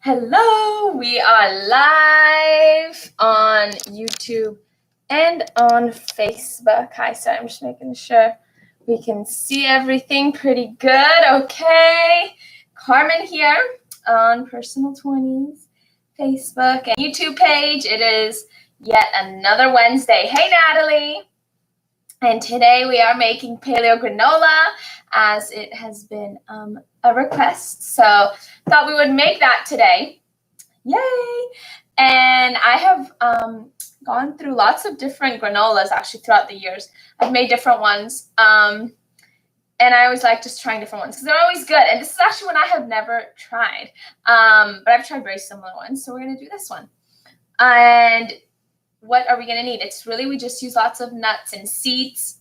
Hello, we are live on YouTube and on Facebook. Hi, sorry, I'm just making sure we can see everything pretty good. Okay, Carmen here on Personal 20s, Facebook and YouTube page. It is yet another Wednesday. Hey, Natalie. And today we are making paleo granola as it has been a request. So thought we would make that today. Yay! And I have gone through lots of different granolas actually throughout the years. I've made different ones. And I always like just trying different ones because they're always good. And this is actually one I have never tried. But I've tried very similar ones. So we're going to do this one. And what are we going to need? It's really, we just use lots of nuts and seeds.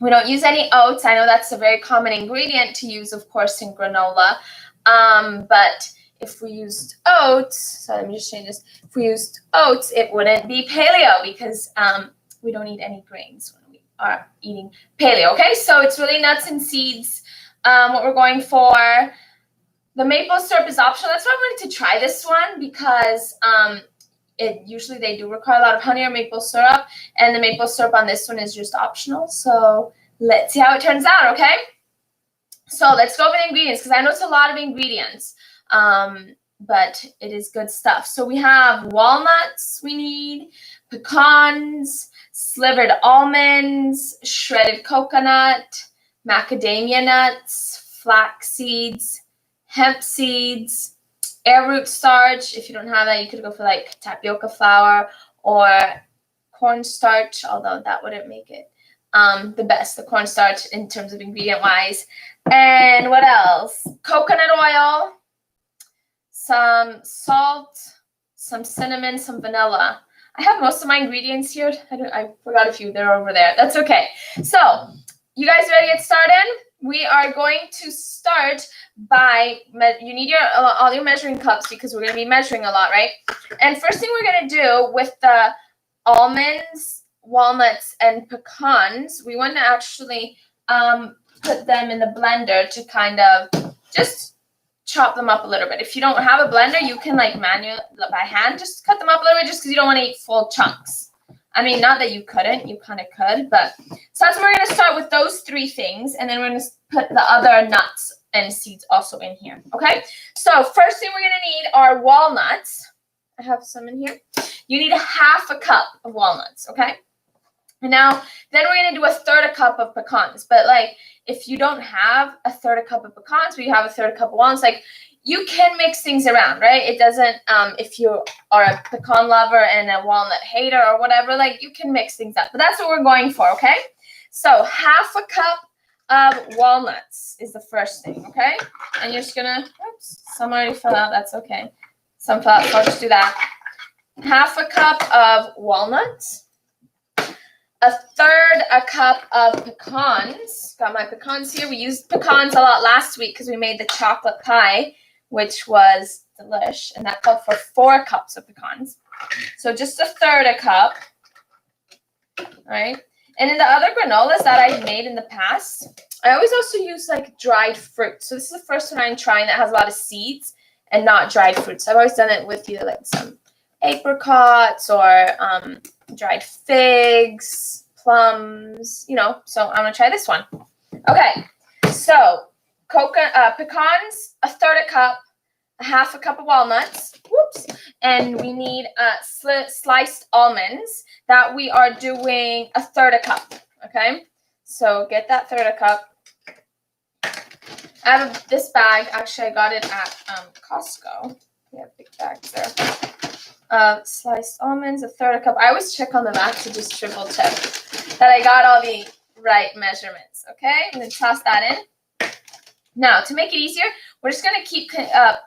We don't use any oats. I know that's a very common ingredient to use, of course, in granola. But if we used oats, so let me just change this. If we used oats, it wouldn't be paleo because we don't eat any grains when we are eating paleo. Okay, so it's really nuts and seeds. What we're going for. The maple syrup is optional. That's why I wanted to try this one because usually they do require a lot of honey or maple syrup, and the maple syrup on this one is just optional. So let's see how it turns out, okay? So let's go over the ingredients because I know it's a lot of ingredients, but it is good stuff. So we have walnuts we need, pecans, slivered almonds, shredded coconut, macadamia nuts, flax seeds, hemp seeds, arrowroot starch. If you don't have that, you could go for like tapioca flour or cornstarch, although that wouldn't make it the best, the cornstarch in terms of ingredient wise. And what else? Coconut oil, some salt, some cinnamon, some vanilla. I have most of my ingredients here. I forgot a few. They're over there. That's okay. So you guys ready to get started? We are going to start by, you need all your measuring cups because we're going to be measuring a lot, right? And first thing we're going to do with the almonds, walnuts, and pecans, we want to actually put them in the blender to kind of just chop them up a little bit. If you don't have a blender, you can like manually, by hand, just cut them up a little bit just because you don't want to eat full chunks. I mean, not that you couldn't, you kind of could, but so that's where we're going to start with those three things, and then we're going to put the other nuts and seeds also in here, okay? So first thing we're going to need are walnuts. I have some in here. You need a half a cup of walnuts, okay? And now, then we're going to do a third a cup of pecans, but like, if you don't have a third a cup of pecans, but you have a third a cup of walnuts, like, you can mix things around, right? It doesn't, if you are a pecan lover and a walnut hater or whatever, like you can mix things up. But that's what we're going for, okay? So half a cup of walnuts is the first thing, okay? And you're just gonna, oops, some already fell out, that's okay. Some fell out, so I'll just do that. Half a cup of walnuts. A third a cup of pecans. Got my pecans here. We used pecans a lot last week because we made the chocolate pie, which was delish, and that called for 4 cups of pecans. So just a third a cup, all right? And in the other granolas that I've made in the past, I always also use like dried fruit. So this is the first one I'm trying that has a lot of seeds and not dried fruits. I've always done it with either like some apricots or dried figs, plums, you know. So I'm gonna try this one. Okay, so pecans, a third a cup, a half a cup of walnuts, whoops, and we need sliced almonds that we are doing a third a cup, okay? So get that third a cup. I have this bag, actually I got it at Costco. We have big bags there. Sliced almonds, a third a cup. I always check on the back to just triple check that I got all the right measurements, okay? I'm gonna toss that in. Now, to make it easier, we're just going to keep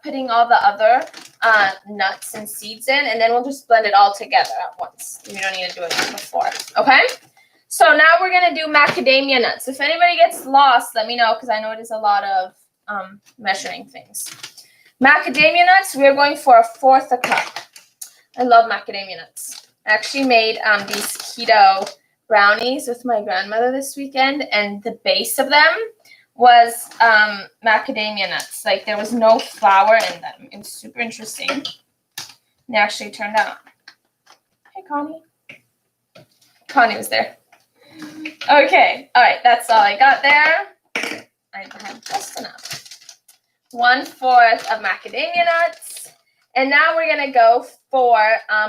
putting all the other nuts and seeds in, and then we'll just blend it all together at once. We don't need to do it before, okay? So now we're going to do macadamia nuts. If anybody gets lost, let me know because I know it is a lot of measuring things. Macadamia nuts, we're going for a fourth a cup. I love macadamia nuts. I actually made these keto brownies with my grandmother this weekend, and the base of them was macadamia nuts. Like there was no flour in them. It was super interesting. They actually turned out. Hey, Connie. Connie was there. Okay. All right. That's all I got there. I have just enough. 1/4 of macadamia nuts. And now we're going to go for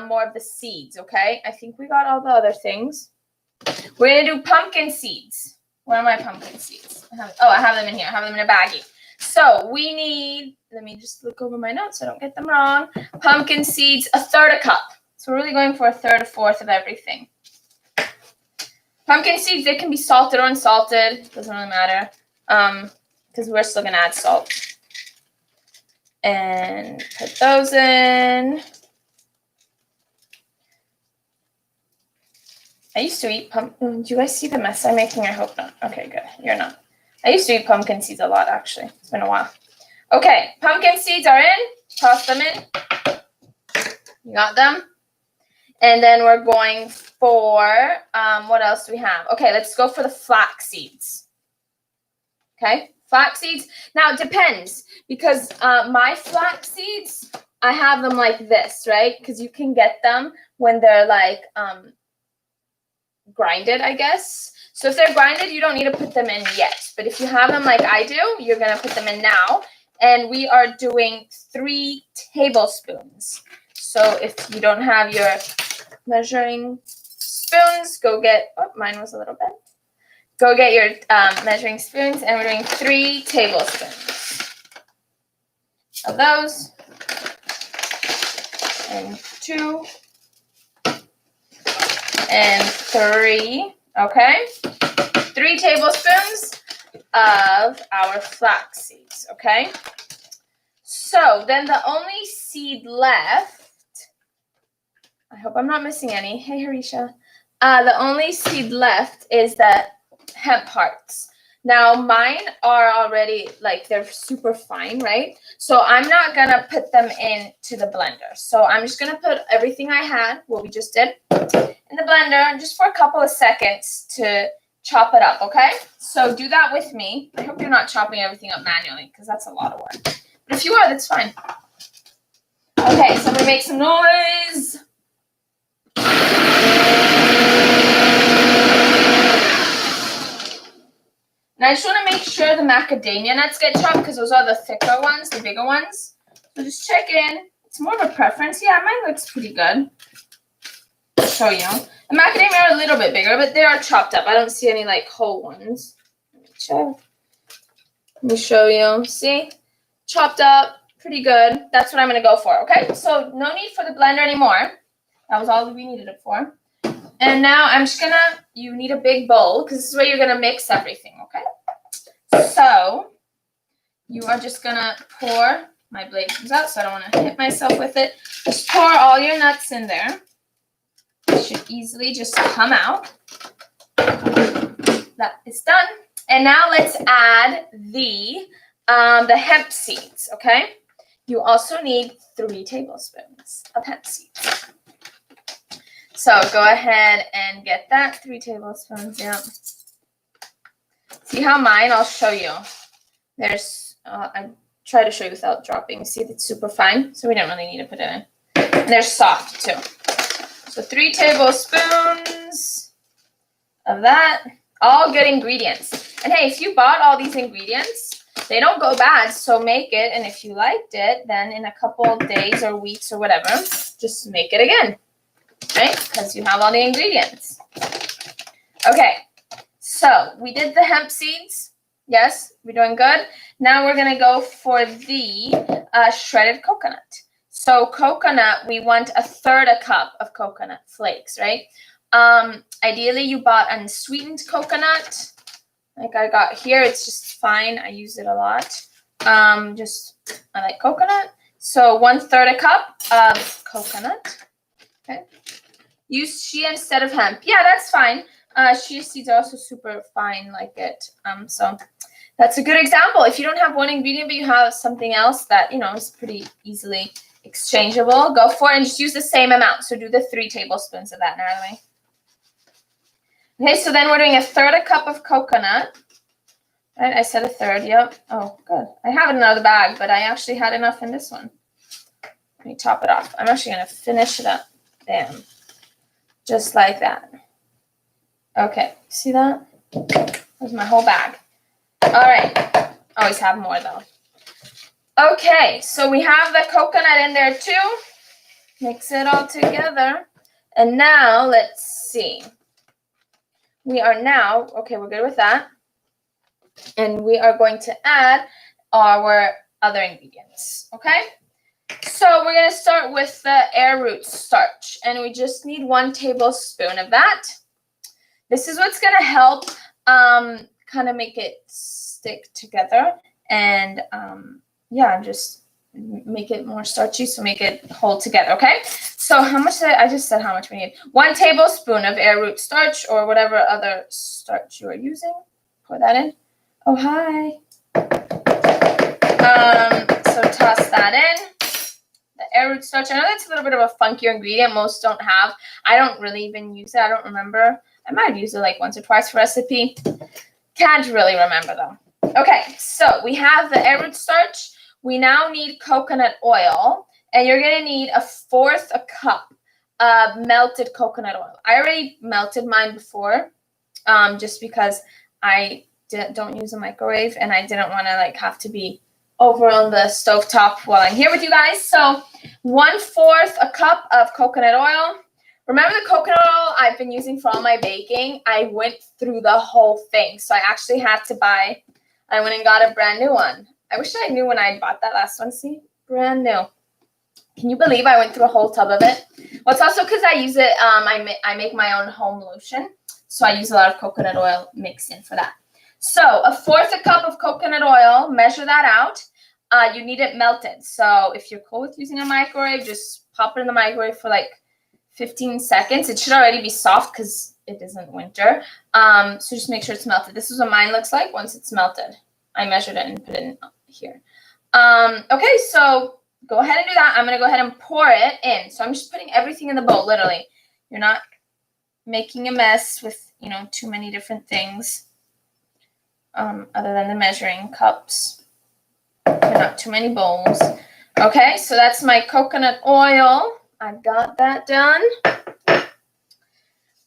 more of the seeds, okay? I think we got all the other things. We're going to do pumpkin seeds. Where are my pumpkin seeds? I have them in here. I have them in a baggie. So we need, let me just look over my notes so I don't get them wrong. Pumpkin seeds, 1/3 cup. So we're really going for 1/3 or 1/4 of everything. Pumpkin seeds, they can be salted or unsalted. Doesn't really matter. Because we're still going to add salt. And put those in. I used to eat pumpkin. Do you guys see the mess I'm making? I hope not. Okay, good. You're not. I used to eat pumpkin seeds a lot, actually. It's been a while. Okay, pumpkin seeds are in. Toss them in. You got them? And then we're going for, what else do we have? Okay, let's go for the flax seeds. Okay, flax seeds. Now, it depends. Because my flax seeds, I have them like this, right? Because you can get them when they're like grinded, I guess. So if they're grinded, you don't need to put them in yet. But if you have them like I do, you're going to put them in now. And we are doing 3 tablespoons. So if you don't have your measuring spoons, go get, oh, mine was a little bit. Go get your measuring spoons, and we're doing 3 tablespoons of those. And 2. And 3, okay? 3 tablespoons of our flax seeds, okay? So then the only seed left, I hope I'm not missing any. Hey, Harisha. The only seed left is the hemp hearts. Now, mine are already, like, they're super fine, right? So I'm not going to put them into the blender. So I'm just going to put everything I had, what we just did, in the blender just for a couple of seconds to chop it up, okay? So do that with me. I hope you're not chopping everything up manually because that's a lot of work. But if you are, that's fine. Okay, so I'm going to make some noise. And I just want to make sure the macadamia nuts get chopped because those are the thicker ones, the bigger ones. So just check in. It's more of a preference. Yeah, mine looks pretty good. I'll show you. The macadamia are a little bit bigger, but they are chopped up. I don't see any like whole ones. Let me check. Let me show you. See? Chopped up. Pretty good. That's what I'm going to go for. Okay? So no need for the blender anymore. That was all we needed it for. And now I'm just going to, you need a big bowl because this is where you're going to mix everything, okay? So you are just going to pour, my blade comes out so I don't want to hit myself with it. Just pour all your nuts in there. It should easily just come out. That is done. And now let's add the hemp seeds, okay? You also need 3 tablespoons of hemp seeds. So go ahead and get that 3 tablespoons. Yeah. See how mine? I'll show you. There's. I try to show you without dropping. See, it's super fine, so we don't really need to put it in. And they're soft too. So 3 tablespoons of that. All good ingredients. And hey, if you bought all these ingredients, they don't go bad. So make it, and if you liked it, then in a couple of days or weeks or whatever, just make it again. Right? Because you have all the ingredients. Okay, so we did the hemp seeds. Yes, we're doing good. Now we're going to go for the shredded coconut. So coconut, we want 1/3 cup of coconut flakes, right? Ideally, you bought unsweetened coconut. Like I got here, it's just fine. I use it a lot. I like coconut. So 1/3 cup of coconut. Okay. Use chia instead of hemp. Yeah, that's fine. Chia seeds are also super fine like it. So that's a good example. If you don't have one ingredient but you have something else that, is pretty easily exchangeable, go for it and just use the same amount. So do the 3 tablespoons of that, Natalie. Okay, so then we're doing 1/3 cup of coconut. Right, I said a third, yep. Oh, good. I have another bag, but I actually had enough in this one. Let me top it off. I'm actually going to finish it up. Bam. Just like that. Okay, see that? There's my whole bag. All right. Always have more, though. Okay, so we have the coconut in there, too. Mix it all together. And now, let's see. We are now, okay, we're good with that. And we are going to add our other ingredients, okay? So we're going to start with the arrowroot starch, and we just need 1 tablespoon of that. This is what's going to help kind of make it stick together and, yeah, just make it more starchy, so make it hold together, okay? So how much I just said how much we need. 1 tablespoon of arrowroot starch or whatever other starch you are using. Pour that in. Oh, hi. So toss that in. The arrowroot starch. I know that's a little bit of a funkier ingredient. Most don't have. I don't really even use it. I don't remember. I might have used it like once or twice for recipe. Can't really remember though. Okay, so we have the arrowroot starch. We now need coconut oil. And you're going to need 1/4 cup of melted coconut oil. I already melted mine before just because I don't use a microwave and I didn't want to like have to be over on the stovetop while I'm here with you guys. So 1/4 cup of coconut oil. Remember the coconut oil I've been using for all my baking? I went through the whole thing. So I actually had to buy, I went and got a brand new one. I wish I knew when I bought that last one. See, brand new. Can you believe I went through a whole tub of it? Well, it's also because I use it, I make my own home lotion. So I use a lot of coconut oil mixed in for that. So 1/4 cup of coconut oil, measure that out. You need it melted. So if you're cool with using a microwave, just pop it in the microwave for like 15 seconds. It should already be soft because it isn't winter. So just make sure it's melted. This is what mine looks like once it's melted. I measured it and put it in here. Okay, so go ahead and do that. I'm going to go ahead and pour it in. So I'm just putting everything in the bowl, literally. You're not making a mess with, you know, too many different things other than the measuring cups. Not too many bowls. Okay, so that's my coconut oil. I've got that done.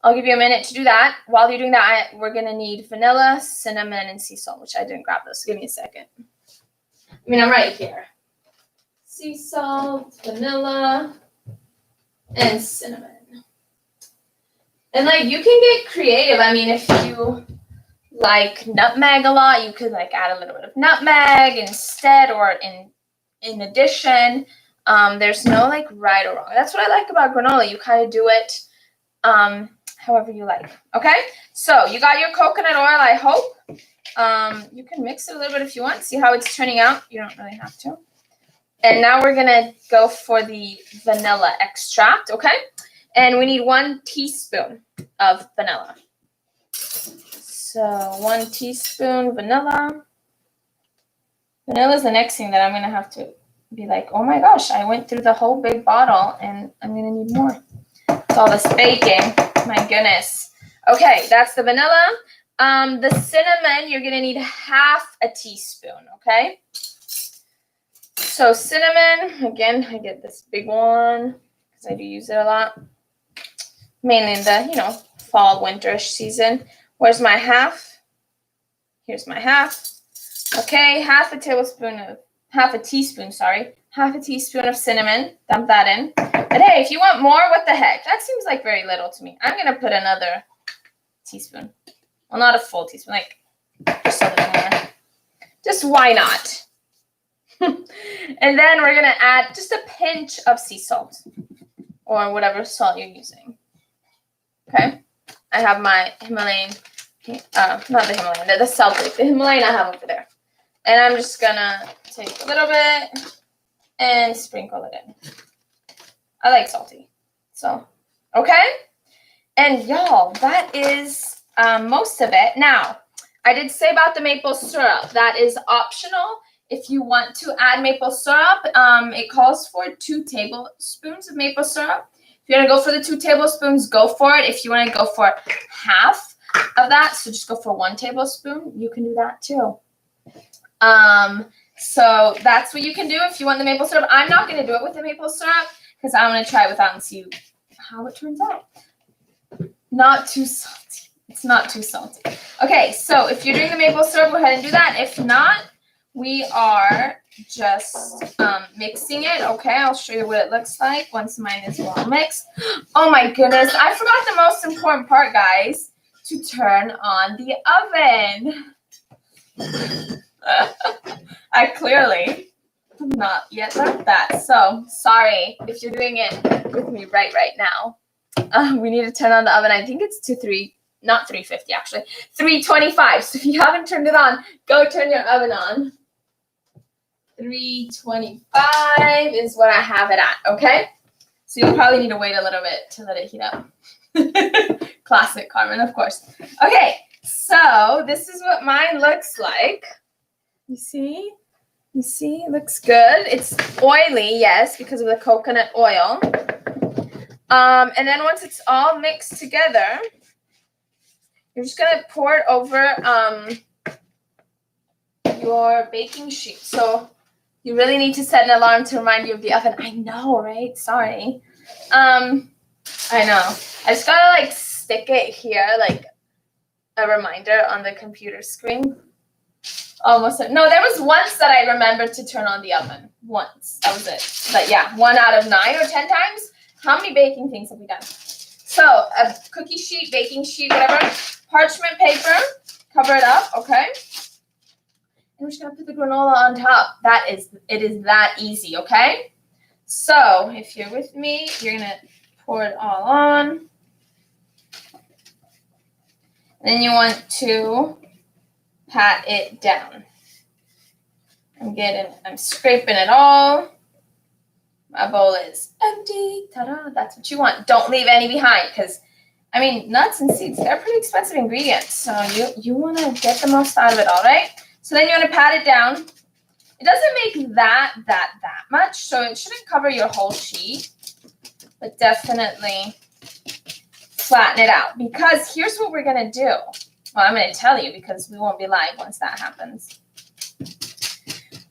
I'll give you a minute to do that. While you're doing that, we're going to need vanilla, cinnamon, and sea salt, which I didn't grab those. So give me a second. I mean, I'm right here. Sea salt, vanilla, and cinnamon. And, like, you can get creative. I mean, if you like nutmeg a lot, you could, like, add a little bit of nutmeg instead or in addition. There's no, like, right or wrong. That's what I like about granola. You kind of do it however you like. Okay? So you got your coconut oil, I hope. You can mix it a little bit if you want. See how it's turning out. You don't really have to. And now we're going to go for the vanilla extract, okay? And we need 1 teaspoon of vanilla. So 1 teaspoon vanilla. Vanilla is the next thing that I'm going to have to be like, oh my gosh, I went through the whole big bottle and I'm going to need more. It's all this baking. My goodness. Okay, that's the vanilla. The cinnamon, you're going to need 1/2 teaspoon, okay? So cinnamon, again, I get this big one because I do use it a lot. Mainly in the, you know, fall, winterish season. Where's my 1/2? Here's my 1/2. Okay, 1/2 teaspoon of cinnamon. Dump that in. But hey, if you want more, what the heck? That seems like very little to me. I'm going to put another teaspoon. Well, not a full teaspoon, like just a little more. Just why not? And then we're going to add just a pinch of sea salt or whatever salt you're using. Okay? I have my Himalayan, not the Himalayan, the salt lake. The Himalayan I have over there. And I'm just going to take a little bit and sprinkle it in. I like salty. So, okay? And y'all, that is most of it. Now, I did say about the maple syrup. That is optional. If you want to add maple syrup, it calls for 2 tablespoons of maple syrup. If you're going to go for the 2 tablespoons, go for it. If you want to go for 1/2, of that. So just go for 1 tablespoon. You can do that too. So that's what you can do if you want the maple syrup. I'm not going to do it with the maple syrup because I want to try it without and see how it turns out. Not too salty. It's not too salty. Okay, so if you're doing the maple syrup, go ahead and do that. If not, we are just mixing it. Okay, I'll show you what it looks like once mine is well mixed. Oh my goodness, I forgot the most important part, guys, to turn on the oven. I clearly have not yet learned that. So sorry if you're doing it with me right now. We need to turn on the oven. I think it's not 350 actually, 325. So if you haven't turned it on, go turn your oven on. 325 is what I have it at, okay? So you'll probably need to wait a little bit to let it heat up. Classic Carmen, of course. Okay, so this is what mine looks like. You see? You see? It looks good. It's oily, yes, because of the coconut oil. And then once it's all mixed together, you're just going to pour it over your baking sheet. So you really need to set an alarm to remind you of the oven. I know, right? Sorry. I know. I just got to like stick it here, like a reminder on the computer screen. Almost. No, there was once that I remembered to turn on the oven. Once. That was it. But yeah, 1 out of 9 or 10 times. How many baking things have we done? So a cookie sheet, baking sheet, whatever. Parchment paper. Cover it up, okay? And we're just going to put the granola on top. It is that easy, okay? So if you're with me, you're going to pour it all on. And then you want to pat it down. I'm scraping it all. My bowl is empty. Ta-da! That's what you want. Don't leave any behind because, I mean, nuts and seeds, they're pretty expensive ingredients. So you want to get the most out of it, all right? So then you want to pat it down. It doesn't make that much, so it shouldn't cover your whole sheet. But definitely flatten it out because here's what we're going to do. Well, I'm going to tell you because we won't be live once that happens.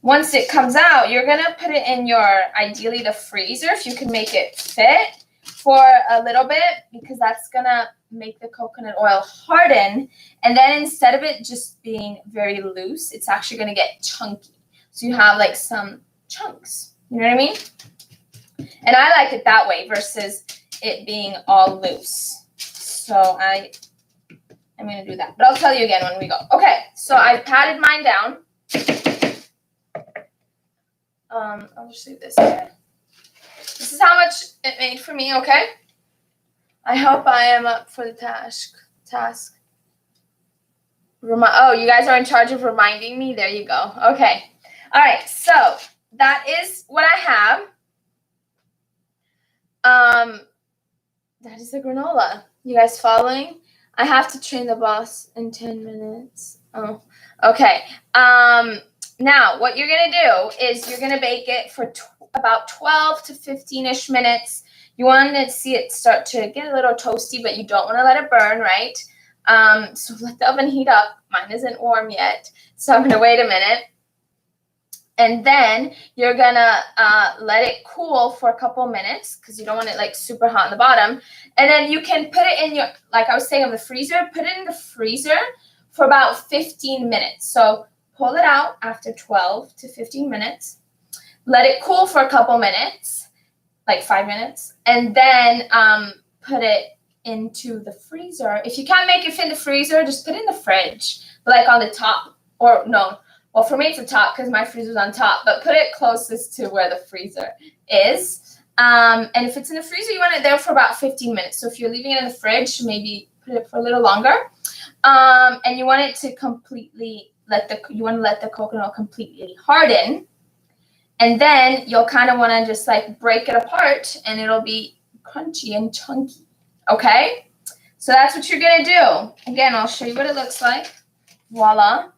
Once it comes out, you're going to put it in ideally the freezer if you can make it fit for a little bit because that's going to make the coconut oil harden. And then instead of it just being very loose, it's actually going to get chunky. So you have like some chunks. You know what I mean? And I like it that way versus it being all loose. So I'm going to do that. But I'll tell you again when we go. Okay, so I patted mine down. I'll just leave this here. This is how much it made for me, okay? I hope I am up for the task. Oh, you guys are in charge of reminding me? There you go. Okay. All right, so that is what I have. That is the granola. You guys following? I have to train the boss in 10 minutes. Oh, okay. Now, what you're going to do is you're going to bake it for about 12 to 15-ish minutes. You want to see it start to get a little toasty, but you don't want to let it burn, right? So let the oven heat up. Mine isn't warm yet, so I'm going to wait a minute. And then you're going to let it cool for a couple minutes because you don't want it like super hot on the bottom. And then you can put it in like I was saying, of the freezer, put it in the freezer for about 15 minutes. So pull it out after 12 to 15 minutes. Let it cool for a couple minutes, like 5 minutes. And then put it into the freezer. If you can't make it fit in the freezer, just put it in the fridge, like on the top. Or no, well, for me it's the top because my freezer's on top. But put it closest to where the freezer is. And if it's in the freezer, you want it there for about 15 minutes. So if you're leaving it in the fridge, maybe put it for a little longer. And you want it to completely let the coconut completely harden. And then you'll kind of want to just like break it apart and it'll be crunchy and chunky. Okay? So that's what you're going to do. Again, I'll show you what it looks like. Voila.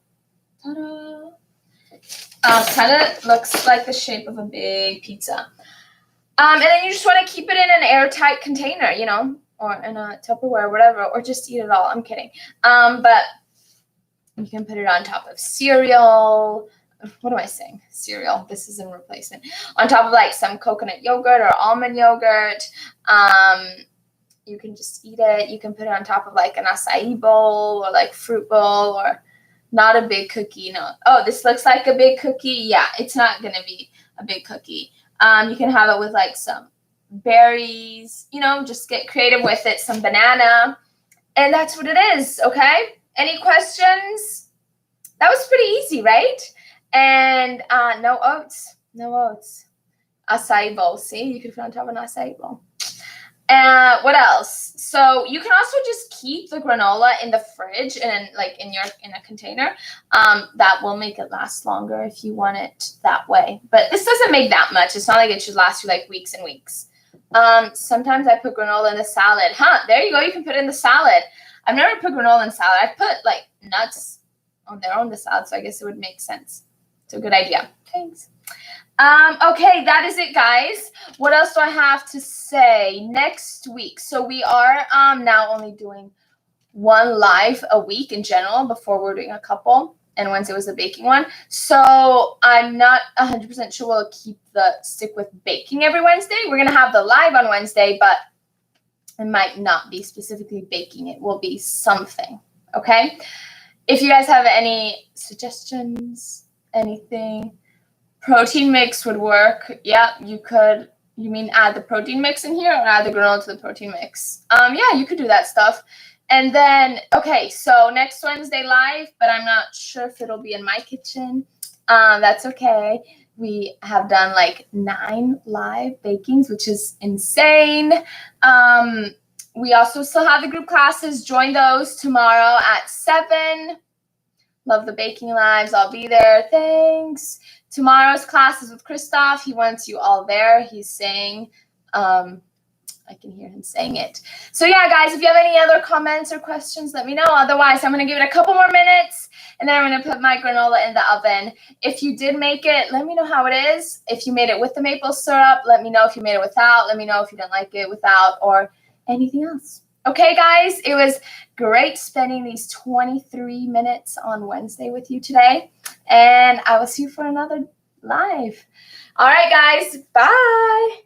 Ta-da. Kind of looks like the shape of a big pizza. And then you just want to keep it in an airtight container, or in a Tupperware, whatever, or just eat it all. I'm kidding. But you can put it on top of cereal. What am I saying? Cereal. This is in replacement. On top of like some coconut yogurt or almond yogurt. You can just eat it. You can put it on top of like an acai bowl or like fruit bowl or not a big cookie. No. Oh, this looks like a big cookie. Yeah, it's not going to be a big cookie. You can have it with like some berries, you know, just get creative with it, some banana. And that's what it is, okay? Any questions? That was pretty easy, right? And no oats. No oats. Acai bowl. See, you could put on top of an acai bowl. What else? So you can also just keep the granola in the fridge and like in a container. That will make it last longer if you want it that way. But this doesn't make that much. It's not like it should last you like weeks and weeks. Sometimes I put granola in the salad. There you go. You can put it in the salad. I've never put granola in salad. I've put like nuts on their own the salad, so I guess it would make sense. It's a good idea. Thanks. Okay, that is it, guys. What else do I have to say? Next week. So we are now only doing one live a week in general. Before we were doing a couple, and Wednesday was the baking one. So I'm not 100% sure we'll stick with baking every Wednesday. We're gonna have the live on Wednesday, but it might not be specifically baking. It will be something. Okay. If you guys have any suggestions, anything. Protein mix would work. Yeah, you could. You mean add the protein mix in here or add the granola to the protein mix? Yeah, you could do that stuff. And then, okay, so next Wednesday live, but I'm not sure if it'll be in my kitchen. That's okay. We have done like 9 live bakings, which is insane. We also still have the group classes. Join those tomorrow at 7. Love the baking lives. I'll be there. Thanks. Tomorrow's class is with Christoph. He wants you all there. He's saying, I can hear him saying it. So yeah, guys, if you have any other comments or questions, let me know. Otherwise, I'm going to give it a couple more minutes, and then I'm going to put my granola in the oven. If you did make it, let me know how it is. If you made it with the maple syrup, let me know if you made it without. Let me know if you didn't like it without or anything else. Okay, guys, it was great spending these 23 minutes on Wednesday with you today, and I will see you for another live. All right, guys, bye.